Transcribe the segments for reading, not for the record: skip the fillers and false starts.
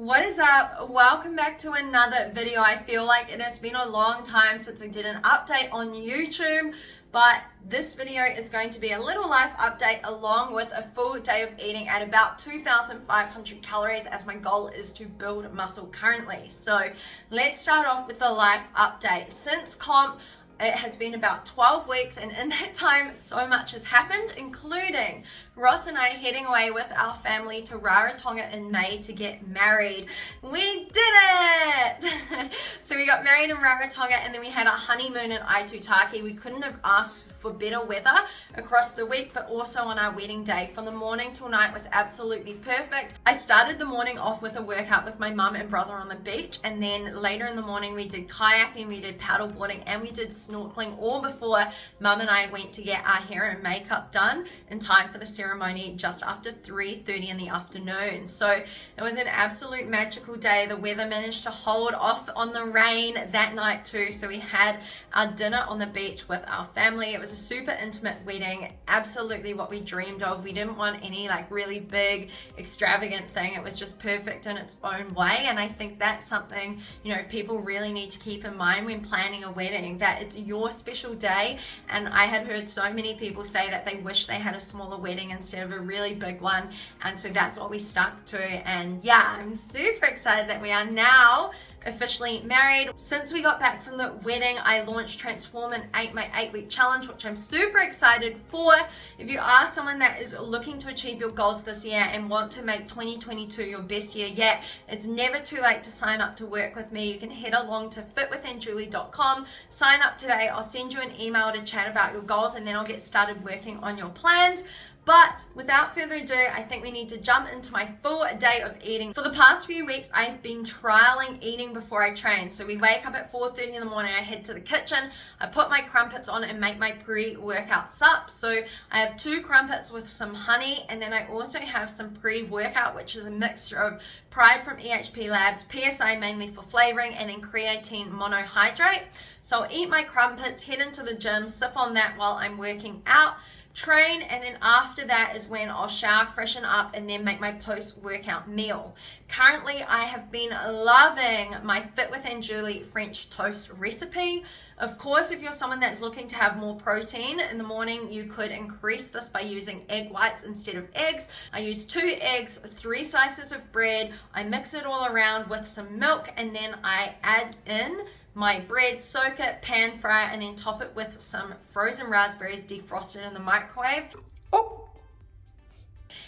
What is up? Welcome back to another video. I feel like it has been a long time since I did an update on YouTube, but this video is going to be a little life update along with a full day of eating at about 2,500 calories, as my goal is to build muscle currently. So let's start off with the life update. Since comp, it has been about 12 weeks, and in that time so much has happened, including Ross and I heading away with our family to Rarotonga in May to get married. We did it! So we got married in Rarotonga, and then we had a honeymoon in Aitutaki. We couldn't have asked for better weather across the week, but also on our wedding day. From the morning till night was absolutely perfect. I started the morning off with a workout with my mum and brother on the beach, and then later in the morning we did kayaking, we did paddleboarding, and we did snorkeling, all before mum and I went to get our hair and makeup done in time for the ceremony just after 3:30 in the afternoon. So it was an absolute magical day. The weather managed to hold off on the rain that night too, so we had our dinner on the beach with our family. It was a super intimate wedding, absolutely what we dreamed of. We didn't want any like really big extravagant thing. It was just perfect in its own way, and I think that's something, you know, people really need to keep in mind when planning a wedding, that it's your special day. And I had heard so many people say that they wish they had a smaller wedding instead of a really big one, and so that's what we stuck to. And yeah, I'm super excited that we are now officially married. Since we got back from the wedding, I launched Transform and 8 my 8-week challenge, which I'm super excited for. If you are someone that is looking to achieve your goals this year and want to make 2022 your best year yet, it's never too late to sign up to work with me. You can head along to fitwithandjulie.com, sign up today. I'll send you an email to chat about your goals, and then I'll get started working on your plans. But without further ado, I think we need to jump into my full day of eating. For the past few weeks, I've been trialing eating before I train. So we wake up at 4:30 in the morning, I head to the kitchen, I put my crumpets on and make my pre-workout sup. So I have 2 crumpets with some honey, and then I also have some pre-workout, which is a mixture of Pride from EHP Labs, PSI mainly for flavoring, and then creatine monohydrate. So I'll eat my crumpets, head into the gym, sip on that while I'm working out, train, and then after that is when I'll shower, freshen up, and then make my post-workout meal. Currently, I have been loving my Fit with Julie French toast recipe. Of course, if you're someone that's looking to have more protein in the morning, you could increase this by using egg whites instead of eggs. I use 2 eggs, 3 slices of bread, I mix it all around with some milk, and then I add in my bread, soak it, pan fry, and then top it with some frozen raspberries defrosted in the microwave.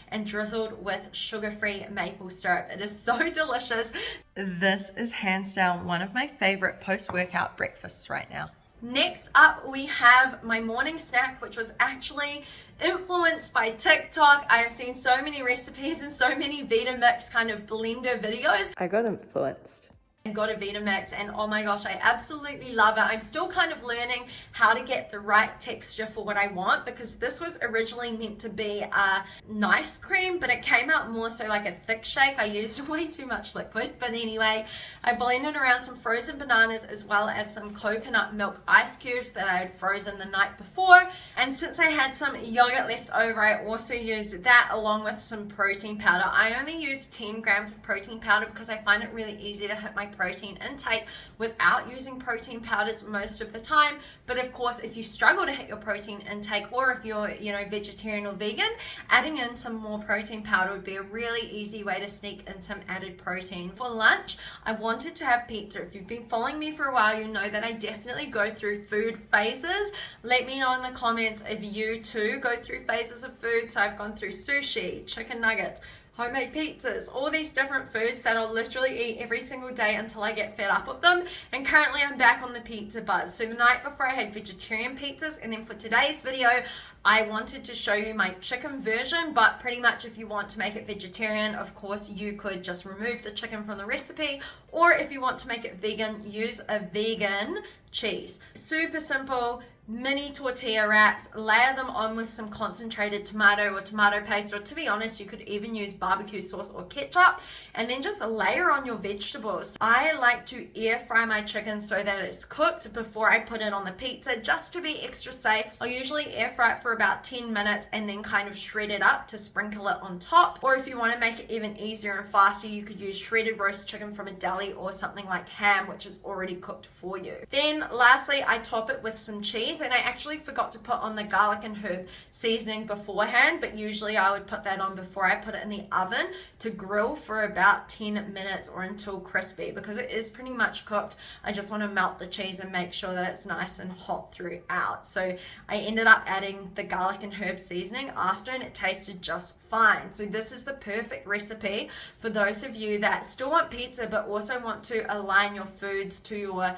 And drizzled with sugar-free maple syrup. It is so delicious. This is hands down one of my favorite post-workout breakfasts right now. Next up, we have my morning snack, which was actually influenced by TikTok. I have seen so many recipes and so many Vitamix kind of blender videos. I got influenced and got a Vitamix, and oh my gosh, I absolutely love it. I'm still kind of learning how to get the right texture for what I want, because this was originally meant to be a nice cream, but it came out more so like a thick shake. I used way too much liquid, but anyway, I blended around some frozen bananas as well as some coconut milk ice cubes that I had frozen the night before. And since I had some yogurt left over, I also used that along with some protein powder. I only used 10 grams of protein powder because I find it really easy to hit my protein intake without using protein powders most of the time. But of course, if you struggle to hit your protein intake, or if you're, you know, vegetarian or vegan, adding in some more protein powder would be a really easy way to sneak in some added protein. For lunch, I wanted to have pizza. If you've been following me for a while, you know that I definitely go through food phases. Let me know in the comments if you too go through phases of food. So I've gone through sushi, chicken nuggets, homemade pizzas, all these different foods that I'll literally eat every single day until I get fed up with them. And currently I'm back on the pizza buzz. So the night before I had vegetarian pizzas, and then for today's video, I wanted to show you my chicken version, but pretty much if you want to make it vegetarian, of course, you could just remove the chicken from the recipe, or if you want to make it vegan, use a vegan cheese. Super simple, mini tortilla wraps, layer them on with some concentrated tomato or tomato paste, or to be honest, you could even use barbecue sauce or ketchup, and then just layer on your vegetables. I like to air fry my chicken so that it's cooked before I put it on the pizza, just to be extra safe. I'll usually air fry it for about 10 minutes and then kind of shred it up to sprinkle it on top. Or if you want to make it even easier and faster, you could use shredded roast chicken from a deli or something like ham, which is already cooked for you. Then lastly, I top it with some cheese, and I actually forgot to put on the garlic and herb seasoning beforehand, but usually I would put that on before I put it in the oven to grill for about 10 minutes or until crispy. Because it is pretty much cooked, I just want to melt the cheese and make sure that it's nice and hot throughout. So I ended up adding the garlic and herb seasoning after, and it tasted just fine. So this is the perfect recipe for those of you that still want pizza but also want to align your foods to your,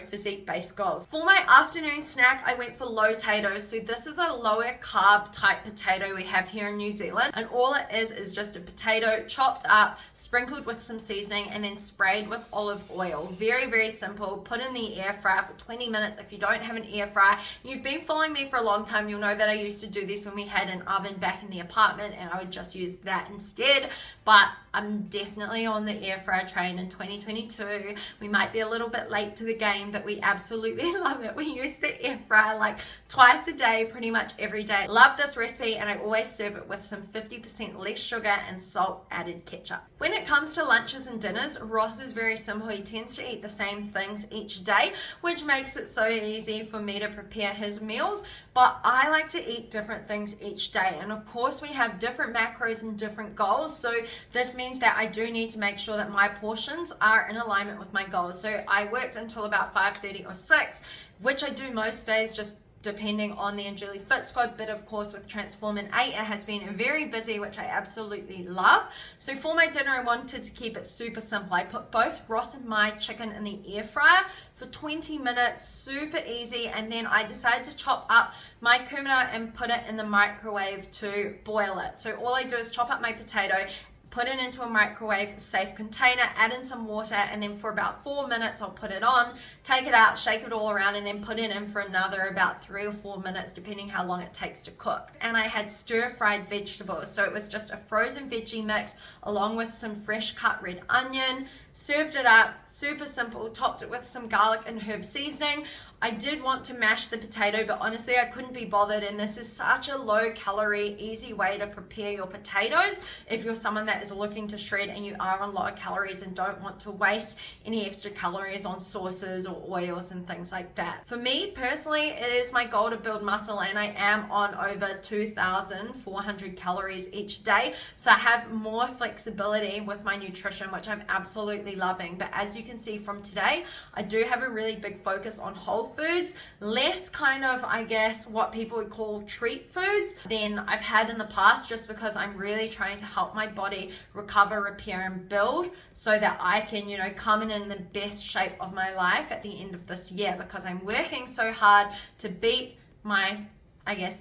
physique based goals. For my afternoon snack, I went for potatoes. So this is a lower carb type potato we have here in New Zealand, and all it is just a potato chopped up, sprinkled with some seasoning, and then sprayed with olive oil. Very, very simple. Put in the air fryer for 20 minutes. If you don't have an air fryer, you've been following me for a long time, you'll know that I used to do this when we had an oven back in the apartment, and I would just use that instead. But I'm definitely on the air fryer train in 2022. We might be a little bit late to the game, but we absolutely love it. We use the air fryer like twice a day, pretty much every day. Love this recipe, and I always serve it with some 50% less sugar and salt added ketchup. When it comes to lunches and dinners, Ross is very simple. He tends to eat the same things each day, which makes it so easy for me to prepare his meals. But I like to eat different things each day, and of course we have different macros and different goals, so this means that I do need to make sure that my portions are in alignment with my goals. So I worked until about 5:30 or 6, which I do most days, just depending on the Anjuli Fit Squad, but of course with Transform in 8 it has been very busy, which I absolutely love. So for my dinner, I wanted to keep it super simple. I put both Ross and my chicken in the air fryer for 20 minutes, super easy, and then I decided to chop up my kumara and put it in the microwave to boil it. So all I do is chop up my potato, put it into a microwave safe container, add in some water, and then for about 4 minutes I'll put it on, take it out, shake it all around, and then put it in for another about 3 or 4 minutes depending how long it takes to cook. And I had stir-fried vegetables, so it was just a frozen veggie mix along with some fresh cut red onion. Served it up, super simple, topped it with some garlic and herb seasoning. I did want to mash the potato, but honestly I couldn't be bothered, and this is such a low calorie, easy way to prepare your potatoes if you're someone that is looking to shred and you are on lower calories and don't want to waste any extra calories on sauces or oils and things like that. For me personally, it is my goal to build muscle, and I am on over 2,400 calories each day, so I have more flexibility with my nutrition, which I'm absolutely loving. But as you can see from today, I do have a really big focus on whole foods, less kind of, I guess, what people would call treat foods than I've had in the past, just because I'm really trying to help my body recover, repair, and build so that I can, come in the best shape of my life at the end of this year, because I'm working so hard to beat my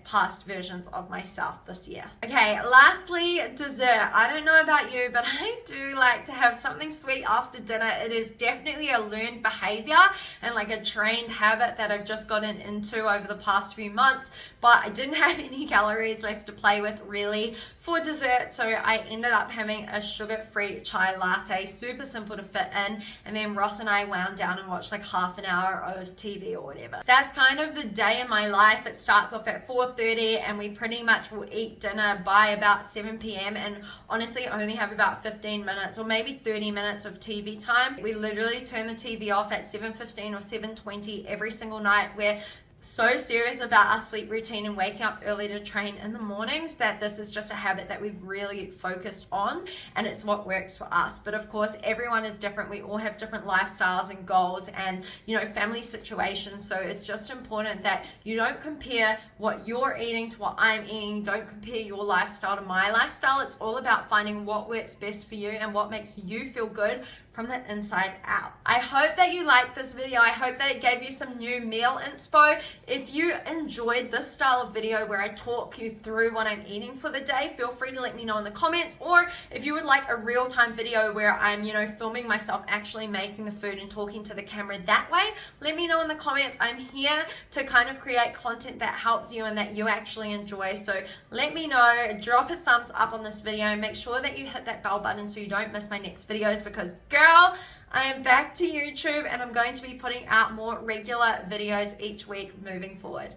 past versions of myself this year. Okay, lastly, dessert. I don't know about you, but I do like to have something sweet after dinner. It is definitely a learned behavior and like a trained habit that I've just gotten into over the past few months, but I didn't have any calories left to play with really for dessert, so I ended up having a sugar-free chai latte, super simple to fit in, and then Ross and I wound down and watched like half an hour of TV or whatever. That's kind of the day in my life. It starts off at 4:30 and we pretty much will eat dinner by about 7 p.m. and honestly only have about 15 minutes or maybe 30 minutes of TV time. We literally turn the TV off at 7:15 or 7:20 every single night. We're so serious about our sleep routine and waking up early to train in the mornings that this is just a habit that we've really focused on, and it's what works for us. But of course everyone is different. We all have different lifestyles and goals and family situations, so it's just important that you don't compare what you're eating to what I'm eating. Don't compare your lifestyle to my lifestyle. It's all about finding what works best for you and what makes you feel good from the inside out. I hope that you liked this video. I hope that it gave you some new meal inspo. If you enjoyed this style of video where I talk you through what I'm eating for the day, feel free to let me know in the comments. Or if you would like a real-time video where I'm, filming myself actually making the food and talking to the camera that way, let me know in the comments. I'm here to kind of create content that helps you and that you actually enjoy. So let me know, drop a thumbs up on this video, make sure that you hit that bell button so you don't miss my next videos, because girl, I am back to YouTube and I'm going to be putting out more regular videos each week moving forward.